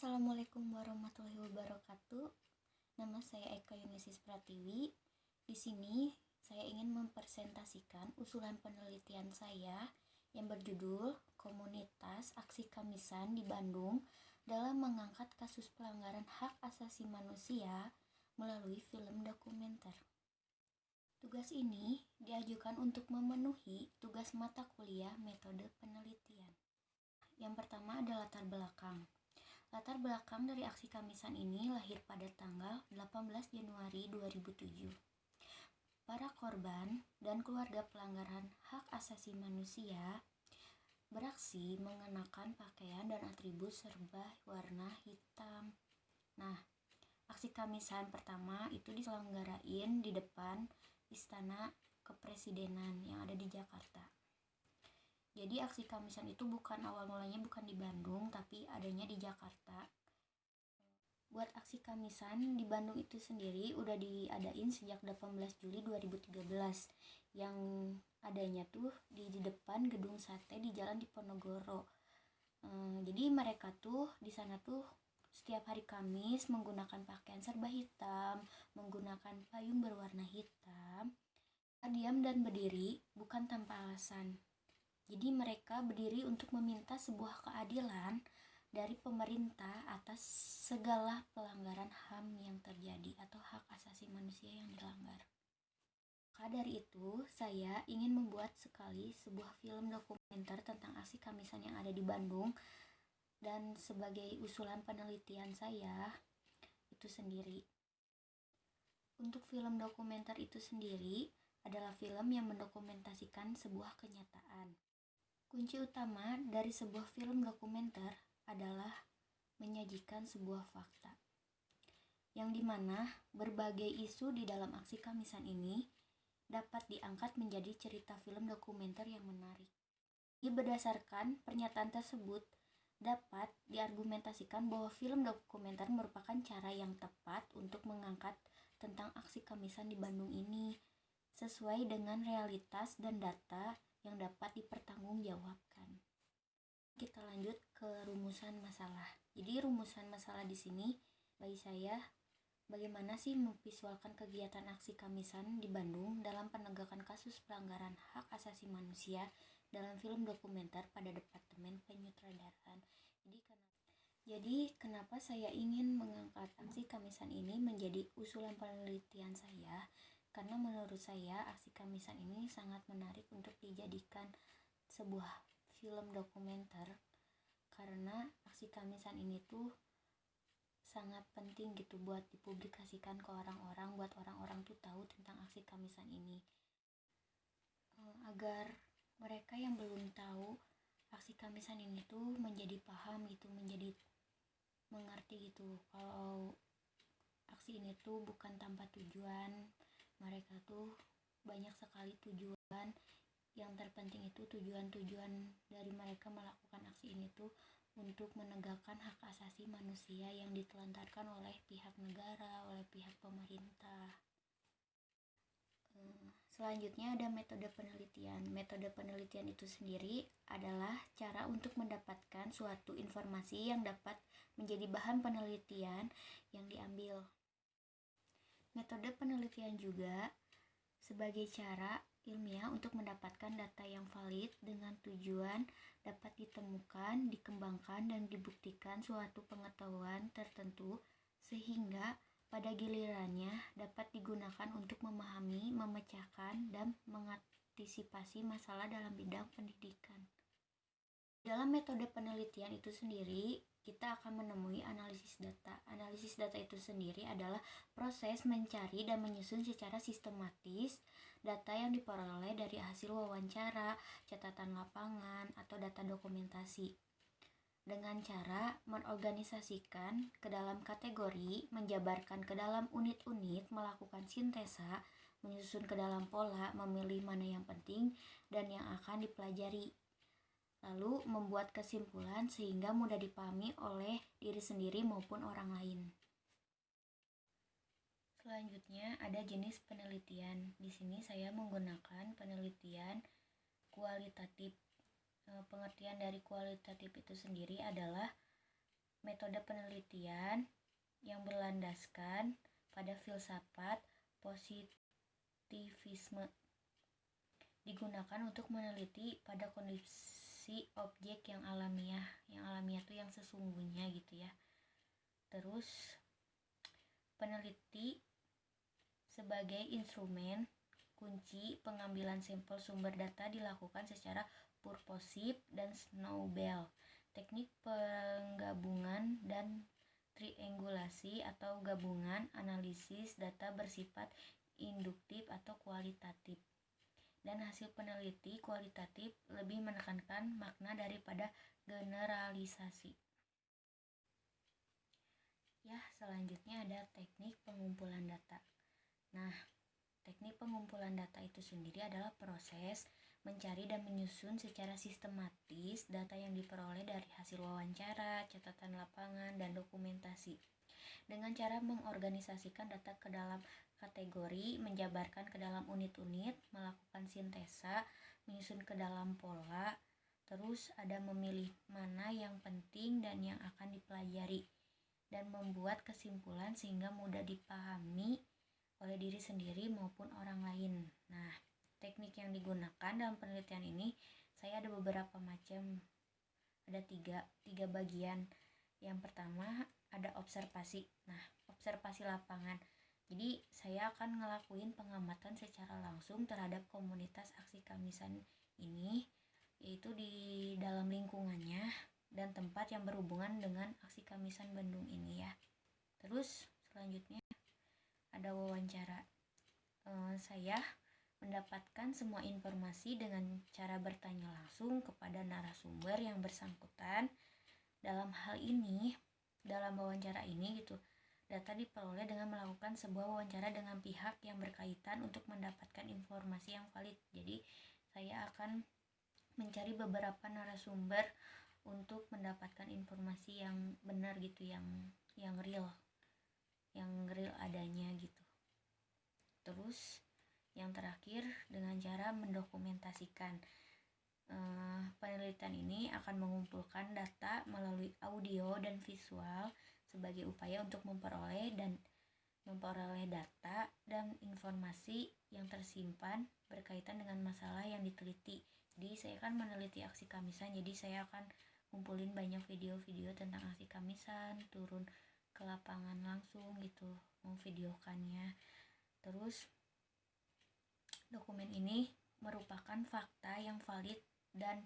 Assalamualaikum warahmatullahi wabarakatuh. Nama saya Eka Yunesis Pratiwi. Di sini saya ingin mempresentasikan usulan penelitian saya yang berjudul Komunitas Aksi Kamisan di Bandung dalam mengangkat kasus pelanggaran hak asasi manusia melalui film dokumenter. Tugas ini diajukan untuk memenuhi tugas mata kuliah metode penelitian. Yang pertama adalah latar belakang. Latar belakang dari aksi Kamisan ini lahir pada tanggal 18 Januari 2007. Para korban dan keluarga pelanggaran hak asasi manusia beraksi mengenakan pakaian dan atribut serba warna hitam. Nah, aksi Kamisan pertama itu diselenggarain di depan Istana Kepresidenan yang ada di Jakarta. Jadi aksi Kamisan itu awal mulanya bukan di Bandung, tapi adanya di Jakarta. Buat aksi Kamisan di Bandung itu sendiri udah diadain sejak 18 Juli 2013. Yang adanya tuh di depan Gedung Sate di Jalan Diponegoro. Jadi mereka tuh di sana tuh setiap hari Kamis menggunakan pakaian serba hitam, menggunakan payung berwarna hitam, diam dan berdiri bukan tanpa alasan. Jadi mereka berdiri untuk meminta sebuah keadilan dari pemerintah atas segala pelanggaran HAM yang terjadi atau hak asasi manusia yang dilanggar. Maka dari itu, saya ingin membuat sekali sebuah film dokumenter tentang aksi Kamisan yang ada di Bandung, dan sebagai usulan penelitian saya itu sendiri. Untuk film dokumenter itu sendiri adalah film yang mendokumentasikan sebuah kenyataan. Kunci utama dari sebuah film dokumenter adalah menyajikan sebuah fakta, yang dimana berbagai isu di dalam aksi Kamisan ini dapat diangkat menjadi cerita film dokumenter yang menarik. Berdasarkan pernyataan tersebut, dapat diargumentasikan bahwa film dokumenter merupakan cara yang tepat untuk mengangkat tentang aksi Kamisan di Bandung ini, sesuai dengan realitas dan data yang dapat dipertanggungjawabkan. Kita lanjut ke rumusan masalah. Jadi rumusan masalah di sini bagi saya, bagaimana sih memvisualkan kegiatan aksi Kamisan di Bandung dalam penegakan kasus pelanggaran hak asasi manusia dalam film dokumenter pada Departemen Penyutradaraan. Jadi kenapa saya ingin mengangkat aksi Kamisan ini menjadi usulan penelitian saya? Karena menurut saya aksi Kamisan ini sangat menarik untuk dijadikan sebuah film dokumenter, karena aksi Kamisan ini tuh sangat penting gitu buat dipublikasikan ke orang-orang, buat orang-orang tuh tahu tentang aksi Kamisan ini, agar mereka yang belum tahu aksi Kamisan ini tuh menjadi paham gitu, menjadi mengerti gitu kalau aksi ini tuh bukan tanpa tujuan. Mereka tuh banyak sekali tujuan. Yang terpenting itu tujuan-tujuan dari mereka melakukan aksi ini tuh untuk menegakkan hak asasi manusia yang ditelantarkan oleh pihak negara, oleh pihak pemerintah. Selanjutnya ada metode penelitian. Metode penelitian itu sendiri adalah cara untuk mendapatkan suatu informasi yang dapat menjadi bahan penelitian yang diambil. Metode penelitian juga sebagai cara ilmiah untuk mendapatkan data yang valid dengan tujuan dapat ditemukan, dikembangkan, dan dibuktikan suatu pengetahuan tertentu sehingga pada gilirannya dapat digunakan untuk memahami, memecahkan, dan mengantisipasi masalah dalam bidang pendidikan. Dalam metode penelitian itu sendiri, kita akan menemui analisis data. Analisis data itu sendiri adalah proses mencari dan menyusun secara sistematis data yang diperoleh dari hasil wawancara, catatan lapangan, atau data dokumentasi. Dengan cara mengorganisasikan ke dalam kategori, menjabarkan ke dalam unit-unit, melakukan sintesa, menyusun ke dalam pola, memilih mana yang penting dan yang akan dipelajari. Lalu membuat kesimpulan sehingga mudah dipahami oleh diri sendiri maupun orang lain. Selanjutnya ada jenis penelitian. Di sini saya menggunakan penelitian kualitatif. Pengertian dari kualitatif itu sendiri adalah metode penelitian yang berlandaskan pada filsafat positivisme digunakan untuk meneliti pada kondisi objek yang alamiah itu yang sesungguhnya gitu ya. Terus peneliti sebagai instrumen kunci pengambilan sampel sumber data dilakukan secara purposive dan snowball. Teknik penggabungan dan triangulasi atau gabungan analisis data bersifat induktif atau kualitatif. Dan hasil peneliti kualitatif lebih menekankan makna daripada generalisasi. Ya, selanjutnya ada teknik pengumpulan data. Nah, teknik pengumpulan data itu sendiri adalah proses mencari dan menyusun secara sistematis data yang diperoleh dari hasil wawancara, catatan lapangan, dan dokumentasi. Dengan cara mengorganisasikan data ke dalam kategori, menjabarkan ke dalam unit-unit, melakukan sintesa, menyusun ke dalam pola, terus ada memilih mana yang penting dan yang akan dipelajari, dan membuat kesimpulan sehingga mudah dipahami oleh diri sendiri maupun orang lain. Nah, teknik yang digunakan dalam penelitian ini saya ada beberapa macam, ada tiga bagian. Yang pertama ada observasi. Nah, observasi lapangan. Jadi saya akan ngelakuin pengamatan secara langsung terhadap komunitas aksi kamisan ini, yaitu di dalam lingkungannya dan tempat yang berhubungan dengan aksi kamisan Bandung ini ya. Terus selanjutnya ada wawancara. Saya mendapatkan semua informasi dengan cara bertanya langsung kepada narasumber yang bersangkutan. Dalam hal ini, dalam wawancara ini gitu, data diperoleh dengan melakukan sebuah wawancara dengan pihak yang berkaitan untuk mendapatkan informasi yang valid. Jadi saya akan mencari beberapa narasumber untuk mendapatkan informasi yang benar gitu, yang real adanya gitu. Terus yang terakhir dengan cara mendokumentasikan. Penelitian ini akan mengumpulkan data melalui audio dan visual sebagai upaya untuk memperoleh data dan informasi yang tersimpan berkaitan dengan masalah yang diteliti. Jadi saya akan meneliti aksi kamisan, jadi saya akan ngumpulin banyak video-video tentang aksi kamisan, turun ke lapangan langsung gitu, memvideokannya. Terus dokumen ini merupakan fakta yang valid dan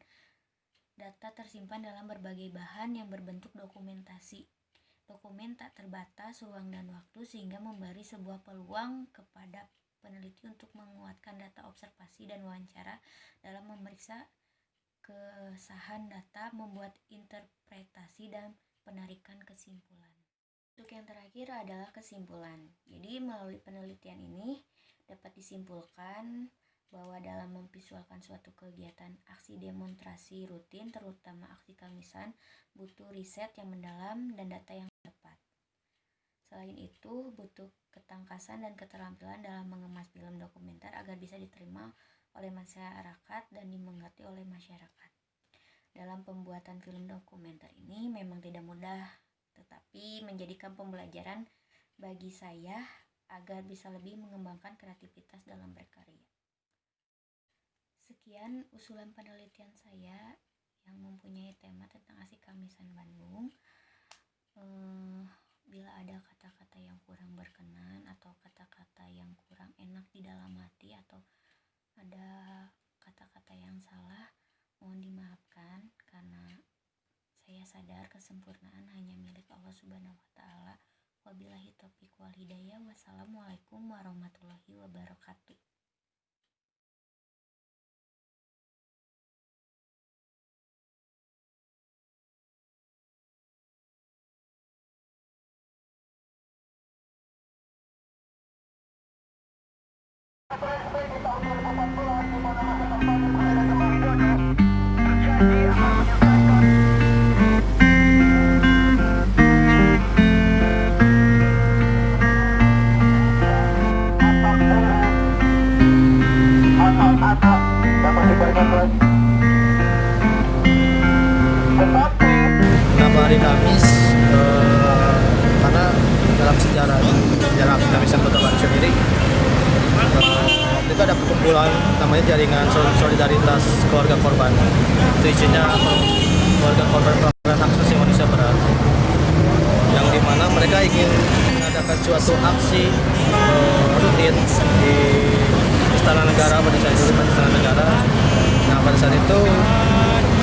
data tersimpan dalam berbagai bahan yang berbentuk dokumentasi. Dokumen tak terbatas ruang dan waktu sehingga memberi sebuah peluang kepada peneliti untuk menguatkan data observasi dan wawancara dalam memeriksa kesahan data, membuat interpretasi dan penarikan kesimpulan. Untuk yang terakhir adalah kesimpulan. Jadi melalui penelitian ini dapat disimpulkan bahwa dalam memvisualkan suatu kegiatan aksi demonstrasi rutin, terutama aksi kamisan, butuh riset yang mendalam dan data yang tepat. Selain itu, butuh ketangkasan dan keterampilan dalam mengemas film dokumenter agar bisa diterima oleh masyarakat dan dimengerti oleh masyarakat. Dalam pembuatan film dokumenter ini memang tidak mudah, tetapi menjadikan pembelajaran bagi saya agar bisa lebih mengembangkan kreativitas dalam berkarya. Sekian usulan penelitian saya yang mempunyai tema tentang aksi kamisan Bandung. Bila ada kata-kata yang kurang berkenan atau kata-kata yang kurang enak di dalam hati atau ada kata-kata yang salah, mohon dimaafkan karena saya sadar kesempurnaan hanya milik Allah Subhanahu wa taala. Wabillahi taufiq wal hidayah. Wassalamualaikum warahmatullahi wabarakatuh. Kenapa hari Kamis dalam sejarah Kamisan Kota Bandung sendiri. Waktu itu ada perkumpulan namanya Jaringan Solidaritas Keluarga Korban. Itu isinya keluarga korban pelanggaran hak asasi manusia berat, yang dimana mereka ingin mengadakan suatu aksi rutin di Istana Negara pada saat itu, Istana Negara. Nah, pada saat itu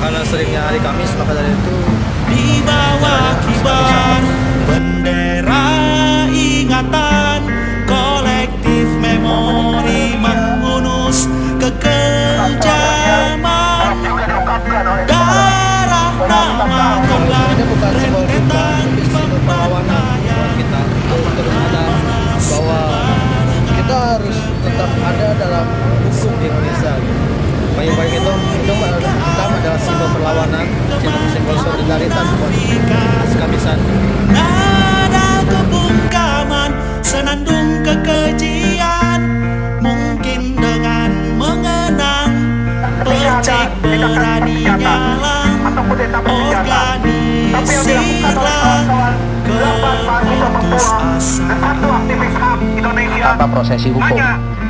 karena seringnya hari Kamis, maka dari itu di bawah kibar bendera ingatan kolektif memori menghunus kekejaman darah nama korban rentetan perlawanan buat kita untuk terus ada bahwa kita harus tetap ada dalam hukum di Indonesia. Baik-baik itu pertama adalah simbol perlawanan, simbol solidaritas buat Kamisan. nada kebungkaman senandung kekejian mungkin dengan mengenang percik berani nyalang organisirlah keputus asa tanpa prosesi hukum.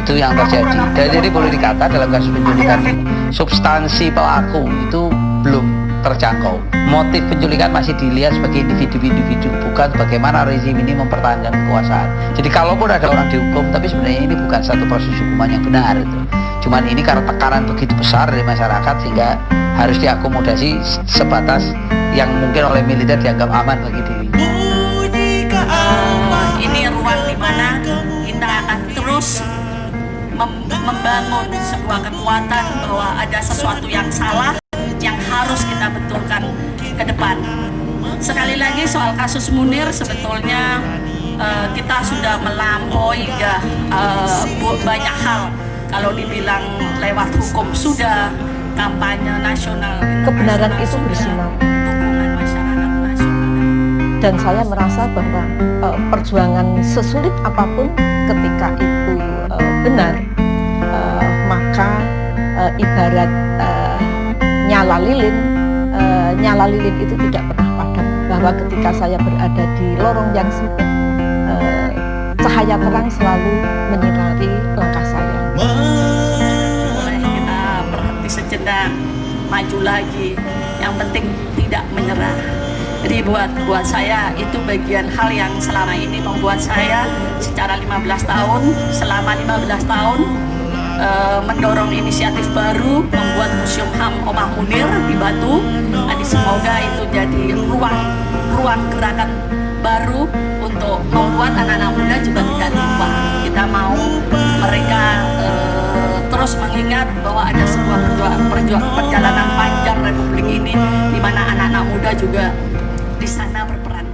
Itu yang terjadi. Jadi boleh dikata dalam kasus penculikan ini substansi pelaku itu belum terjangkau. Motif penculikan masih dilihat sebagai individu-individu, bukan bagaimana rezim ini mempertahankan kekuasaan. Jadi kalaupun ada orang dihukum, tapi sebenarnya ini bukan satu proses hukuman yang benar itu. Cuman ini karena tekanan begitu besar dari masyarakat sehingga harus diakomodasi sebatas yang mungkin oleh militer dianggap aman bagi diri. Ini ruang di mana kita akan terus membangun sebuah kekuatan bahwa ada sesuatu yang salah yang harus kita betulkan ke depan. Sekali lagi soal kasus Munir, sebetulnya kita sudah melampaui ya banyak hal. Kalau dibilang lewat hukum sudah, kampanye nasional, kebenaran itu bersinar. dukungan masyarakat nasional. Dan saya merasa bahwa perjuangan sesulit apapun ketika itu benar, maka ibarat nyala lilin itu tidak pernah padam. Bahwa ketika saya berada di lorong yang sempit, cahaya terang selalu menyinari langkah saya. Boleh kita berhenti sejenak, maju lagi. Yang penting tidak menyerah. Jadi buat saya itu bagian hal yang selama ini membuat saya secara 15 tahun, selama 15 tahun mendorong inisiatif baru membuat Museum HAM Omah Munir di Batu. Jadi semoga itu jadi ruang gerakan baru untuk membuat anak-anak muda juga tidak lupa. Kita mau mereka terus mengingat bahwa ada sebuah perjalanan panjang Republik ini di mana anak-anak muda juga di sana berperan.